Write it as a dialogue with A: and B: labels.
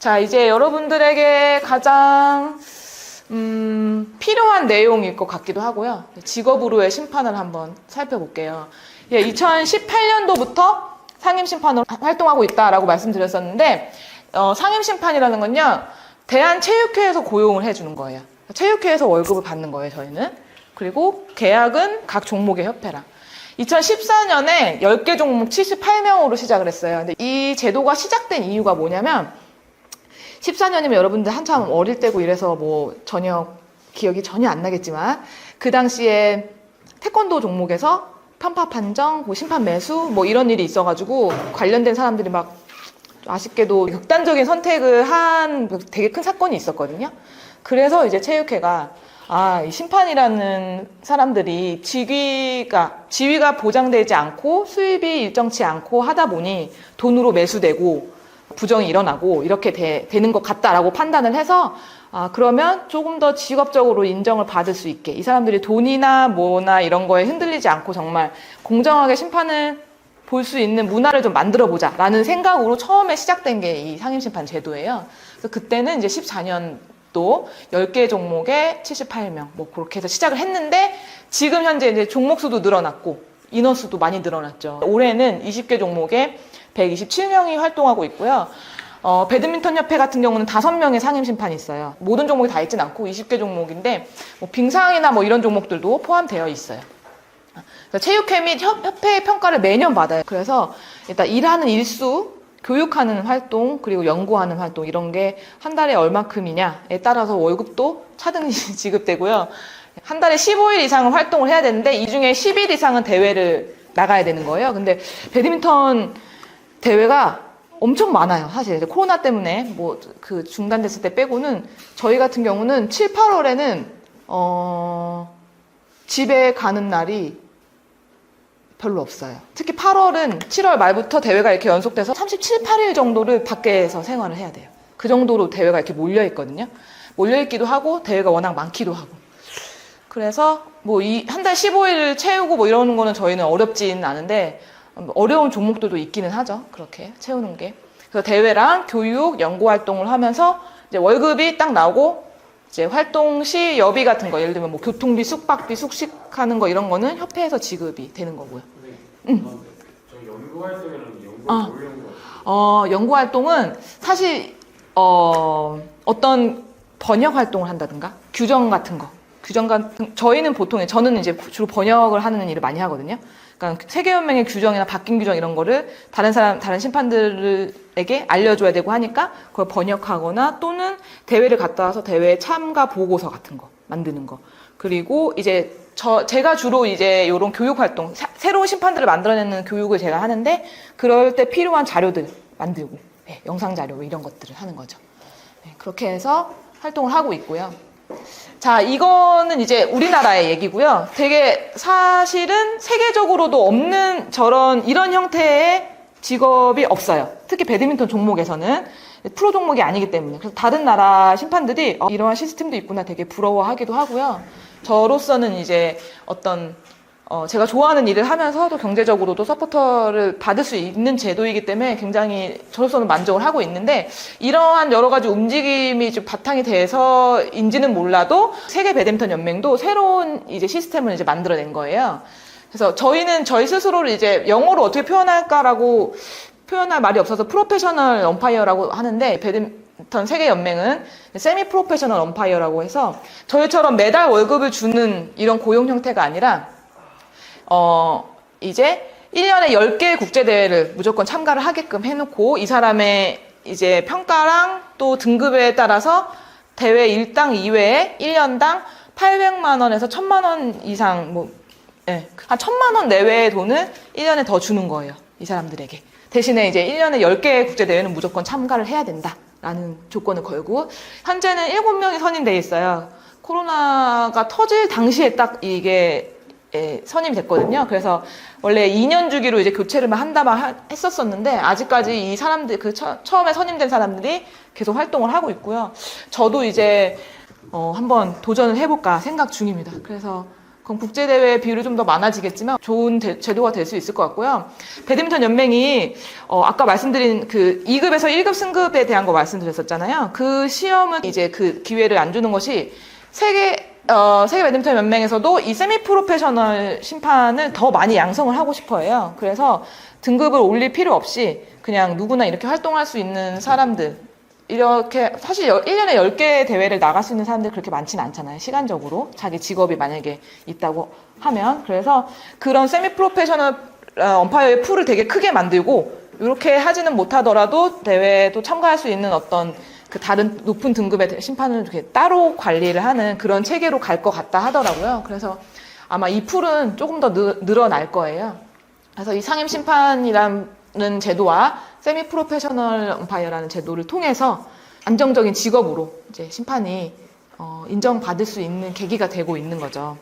A: 자, 이제 여러분들에게 가장 필요한 내용일 것 같기도 하고요. 직업으로의 심판을 한번 살펴볼게요. 2018년도부터 상임심판으로 활동하고 있다라고 말씀드렸었는데, 상임심판이라는 건요, 대한체육회에서 고용을 해주는 거예요. 체육회에서 월급을 받는 거예요, 저희는. 그리고 계약은 각 종목의 협회랑. 2014년에 10개 종목 78명으로 시작을 했어요. 근데 이 제도가 시작된 이유가 뭐냐면, 14년이면 여러분들 한참 어릴 때고 이래서 뭐 기억이 전혀 안 나겠지만, 그 당시에 태권도 종목에서 편파 판정, 뭐 심판 매수, 뭐 이런 일이 있어가지고 관련된 사람들이 막 아쉽게도 극단적인 선택을 한 되게 큰 사건이 있었거든요. 그래서 이제 체육회가 이 심판이라는 사람들이 지위가 보장되지 않고 수입이 일정치 않고 하다 보니 돈으로 매수되고 부정이 일어나고 이렇게 되는 것 같다라고 판단을 해서 그러면 조금 더 직업적으로 인정을 받을 수 있게 이 사람들이 돈이나 뭐나 이런 거에 흔들리지 않고 정말 공정하게 심판을 볼 수 있는 문화를 좀 만들어 보자 라는 생각으로 처음에 시작된 게 이 상임심판 제도예요. 그래서 그때는 이제 14년도 10개 종목에 78명 뭐 그렇게 해서 시작을 했는데 지금 현재 이제 종목 수도 늘어났고 인원 수도 많이 늘어났죠. 올해는 20개 종목에 127명이 활동하고 있고요. 배드민턴 협회 같은 경우는 5명의 상임심판이 있어요. 모든 종목이 다 있진 않고 20개 종목인데 뭐 빙상이나 뭐 이런 종목들도 포함되어 있어요. 체육회 및 협회의 평가를 매년 받아요. 그래서 일단 일하는 일수, 교육하는 활동, 그리고 연구하는 활동 이런 게 한 달에 얼마큼이냐에 따라서 월급도 차등이 지급되고요. 한 달에 15일 이상은 활동을 해야 되는데 이 중에 10일 이상은 대회를 나가야 되는 거예요. 근데 배드민턴 대회가 엄청 많아요. 사실 코로나 때문에 뭐 그 중단됐을 때 빼고는 저희 같은 경우는 7, 8월에는 집에 가는 날이 별로 없어요. 특히 8월은 7월 말부터 대회가 이렇게 연속돼서 37, 8일 정도를 밖에서 생활을 해야 돼요. 그 정도로 대회가 이렇게 몰려 있거든요. 몰려 있기도 하고 대회가 워낙 많기도 하고. 그래서 뭐 한 달 15일을 채우고 뭐 이러는 거는 저희는 어렵진 않은데 어려운 종목들도 있기는 하죠. 그렇게 채우는 게. 그래서 대회랑 교육, 연구 활동을 하면서 이제 월급이 딱 나오고 이제 활동 시 여비 같은 거, 예를 들면 뭐 교통비, 숙박비, 숙식하는 거 이런 거는 협회에서 지급이 되는 거고요.
B: 저 연구 활동이라는
A: 연구 활동은 사실 어떤 번역 활동을 한다든가 규정 같은 거. 저희는 보통 저는 이제 주로 번역을 하는 일을 많이 하거든요. 그러니까 세계연맹의 규정이나 바뀐 규정 이런 거를 다른 심판들에게 알려줘야 되고 하니까 그걸 번역하거나 또는 대회를 갔다 와서 대회 참가 보고서 같은 거 만드는 거. 그리고 이제 제가 주로 이제 이런 교육 활동, 새로운 심판들을 만들어내는 교육을 제가 하는데 그럴 때 필요한 자료들 만들고, 영상 자료 이런 것들을 하는 거죠. 그렇게 해서 활동을 하고 있고요. 자, 이거는 이제 우리나라의 얘기고요. 되게 사실은 세계적으로도 없는 이런 형태의 직업이 없어요. 특히 배드민턴 종목에서는 프로 종목이 아니기 때문에. 그래서 다른 나라 심판들이 이러한 시스템도 있구나 되게 부러워하기도 하고요. 저로서는 이제 제가 좋아하는 일을 하면서도 경제적으로도 서포터를 받을 수 있는 제도이기 때문에 굉장히 저로서는 만족을 하고 있는데 이러한 여러 가지 움직임이 좀 바탕이 돼서인지는 몰라도 세계 배드민턴 연맹도 새로운 이제 시스템을 이제 만들어낸 거예요. 그래서 저희는 저희 스스로를 이제 영어로 어떻게 표현할까라고 표현할 말이 없어서 프로페셔널 엄파이어라고 하는데 배드민턴 세계 연맹은 세미 프로페셔널 엄파이어라고 해서 저희처럼 매달 월급을 주는 이런 고용 형태가 아니라 이제 1년에 10개의 국제대회를 무조건 참가를 하게끔 해놓고 이 사람의 이제 평가랑 또 등급에 따라서 대회 1당 2회에 1년당 800만 원에서 1000만 원 이상 한 1000만 원 내외의 돈을 1년에 더 주는 거예요. 이 사람들에게. 대신에 이제 1년에 10개의 국제대회는 무조건 참가를 해야 된다라는 조건을 걸고 현재는 7명이 선임돼 있어요. 코로나가 터질 당시에 딱 이게 선임이 됐거든요. 그래서 원래 2년 주기로 이제 교체를 했었었는데 아직까지 이 사람들 처음에 선임된 사람들이 계속 활동을 하고 있고요. 저도 이제 한번 도전을 해볼까 생각 중입니다. 그래서 그럼 국제대회 비율이 좀 더 많아지겠지만 좋은 제도가 될 수 있을 것 같고요. 배드민턴 연맹이 아까 말씀드린 그 2급에서 1급 승급에 대한 거 말씀드렸었잖아요. 그 시험은 이제 그 기회를 안 주는 것이 세계 배드민턴 연맹에서도 이 세미 프로페셔널 심판을 더 많이 양성을 하고 싶어 해요. 그래서 등급을 올릴 필요 없이 그냥 누구나 이렇게 활동할 수 있는 사람들, 이렇게 사실 1년에 10개 대회를 나갈 수 있는 사람들이 그렇게 많지는 않잖아요. 시간적으로. 자기 직업이 만약에 있다고 하면. 그래서 그런 세미 프로페셔널 엄파이어의 풀을 되게 크게 만들고 이렇게 하지는 못하더라도 대회도 참가할 수 있는 어떤 그 다른 높은 등급의 심판을 이렇게 따로 관리를 하는 그런 체계로 갈 것 같다 하더라고요. 그래서 아마 이 풀은 조금 더 늘어날 거예요. 그래서 이 상임 심판이라는 제도와 세미 프로페셔널 엄파이어라는 제도를 통해서 안정적인 직업으로 이제 심판이 인정받을 수 있는 계기가 되고 있는 거죠.